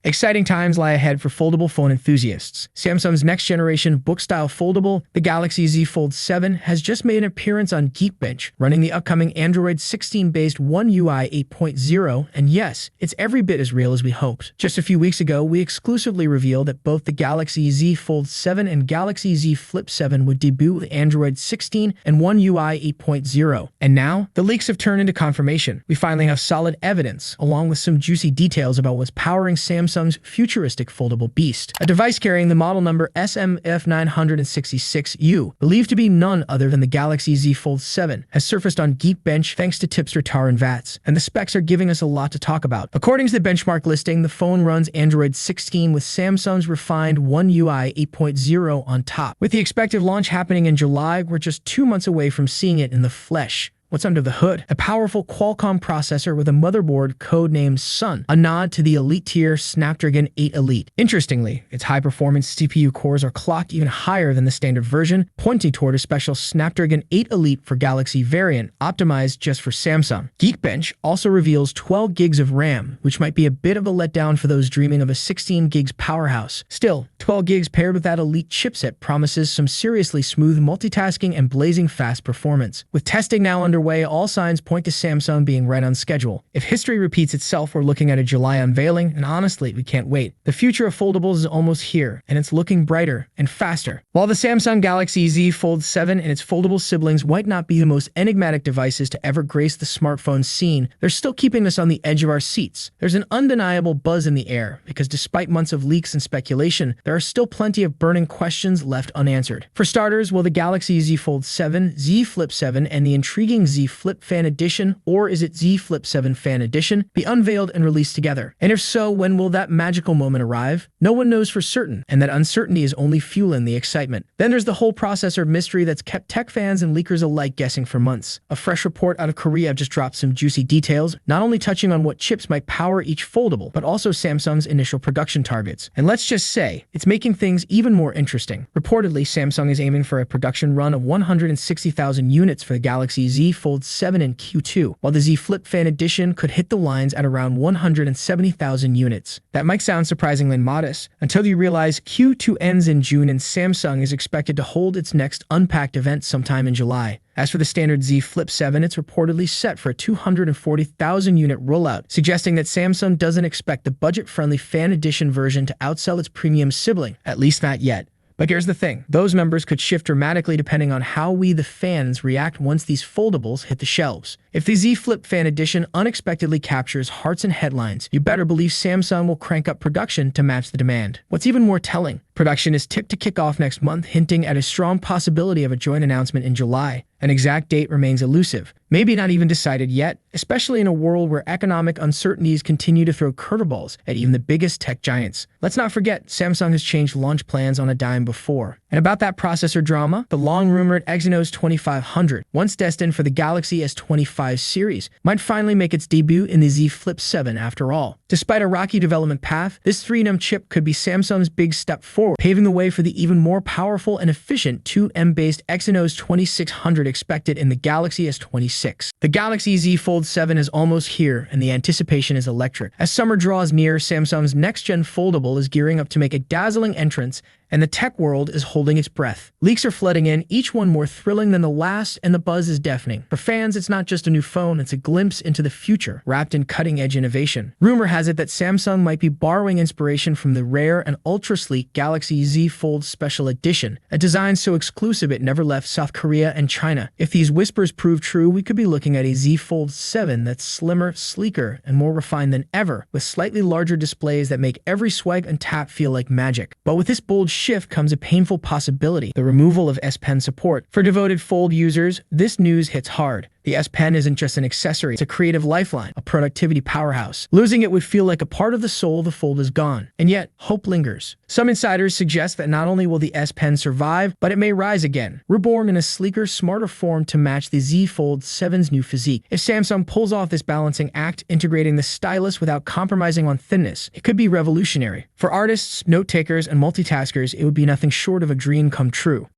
Exciting times lie ahead for foldable phone enthusiasts. Samsung's next-generation book-style foldable, the Galaxy Z Fold 7, has just made an appearance on Geekbench, running the upcoming Android 16-based One UI 8.0, and yes, it's every bit as real as we hoped. Just a few weeks ago, we exclusively revealed that both the Galaxy Z Fold 7 and Galaxy Z Flip 7 would debut with Android 16 and One UI 8.0. And now, the leaks have turned into confirmation. We finally have solid evidence, along with some juicy details about what's powering Samsung's futuristic foldable beast. A device carrying the model number SMF966U, believed to be none other than the Galaxy Z Fold 7, has surfaced on Geekbench thanks to tipster Taran Vats, and the specs are giving us a lot to talk about. According to the benchmark listing, the phone runs Android 16 with Samsung's refined One UI 8.0 on top. With the expected launch happening in July, we're just 2 months away from seeing it in the flesh. What's under the hood? A powerful Qualcomm processor with a motherboard codenamed Sun, a nod to the elite-tier Snapdragon 8 Elite. Interestingly, its high-performance CPU cores are clocked even higher than the standard version, pointing toward a special Snapdragon 8 Elite for Galaxy variant, optimized just for Samsung. Geekbench also reveals 12 gigs of RAM, which might be a bit of a letdown for those dreaming of a 16 gigs powerhouse. Still, 12 gigs paired with that elite chipset promises some seriously smooth multitasking and blazing fast performance. With testing now underway, all signs point to Samsung being right on schedule. If history repeats itself, we're looking at a July unveiling, and honestly, we can't wait. The future of foldables is almost here, and it's looking brighter and faster. While the Samsung Galaxy Z Fold 7 and its foldable siblings might not be the most enigmatic devices to ever grace the smartphone scene, they're still keeping us on the edge of our seats. There's an undeniable buzz in the air, because despite months of leaks and speculation, there are still plenty of burning questions left unanswered. For starters, will the Galaxy Z Fold 7, Z Flip 7, and the intriguing Z Flip Fan Edition, or is it Z Flip 7 Fan Edition, be unveiled and released together? And if so, when will that magical moment arrive? No one knows for certain, and that uncertainty is only fueling the excitement. Then there's the whole processor mystery that's kept tech fans and leakers alike guessing for months. A fresh report out of Korea just dropped some juicy details, not only touching on what chips might power each foldable, but also Samsung's initial production targets. And let's just say, it's making things even more interesting. Reportedly, Samsung is aiming for a production run of 160,000 units for the Galaxy Z Fold 7 in Q2, while the Z Flip Fan Edition could hit the lines at around 170,000 units. That might sound surprisingly modest, until you realize Q2 ends in June and Samsung is expected to hold its next Unpacked event sometime in July. As for the standard Z Flip 7, it's reportedly set for a 240,000 unit rollout, suggesting that Samsung doesn't expect the budget-friendly Fan Edition version to outsell its premium sibling, at least not yet. But here's the thing, those numbers could shift dramatically depending on how we, the fans, react once these foldables hit the shelves. If the Z Flip Fan Edition unexpectedly captures hearts and headlines, you better believe Samsung will crank up production to match the demand. What's even more telling, production is tipped to kick off next month, hinting at a strong possibility of a joint announcement in July. An exact date remains elusive, maybe not even decided yet, especially in a world where economic uncertainties continue to throw curveballs at even the biggest tech giants. Let's not forget, Samsung has changed launch plans on a dime before. And about that processor drama, the long-rumored Exynos 2500, once destined for the Galaxy S25 series, might finally make its debut in the Z Flip 7 after all. Despite a rocky development path, this 3nm chip could be Samsung's big step forward, paving the way for the even more powerful and efficient 2M-based Exynos 2600 expected in the Galaxy S26. The Galaxy Z Fold 7 is almost here, and the anticipation is electric. As summer draws near, Samsung's next-gen foldable is gearing up to make a dazzling entrance, and the tech world is holding its breath. Leaks are flooding in, each one more thrilling than the last, and the buzz is deafening. For fans, it's not just a new phone, it's a glimpse into the future, wrapped in cutting-edge innovation. Rumor has it that Samsung might be borrowing inspiration from the rare and ultra-sleek Galaxy Z Fold Special Edition, a design so exclusive it never left South Korea and China. If these whispers prove true, we could be looking at a Z Fold 7 that's slimmer, sleeker, and more refined than ever, with slightly larger displays that make every swipe and tap feel like magic. But with this bold shift comes a painful possibility, the removal of S Pen support. For devoted Fold users, this news hits hard. The S Pen isn't just an accessory, it's a creative lifeline, a productivity powerhouse. Losing it would feel like a part of the soul of the Fold is gone. And yet, hope lingers. Some insiders suggest that not only will the S Pen survive, but it may rise again, reborn in a sleeker, smarter form to match the Z Fold 7's new physique. If Samsung pulls off this balancing act, integrating the stylus without compromising on thinness, it could be revolutionary. For artists, note-takers, and multitaskers, it would be nothing short of a dream come true.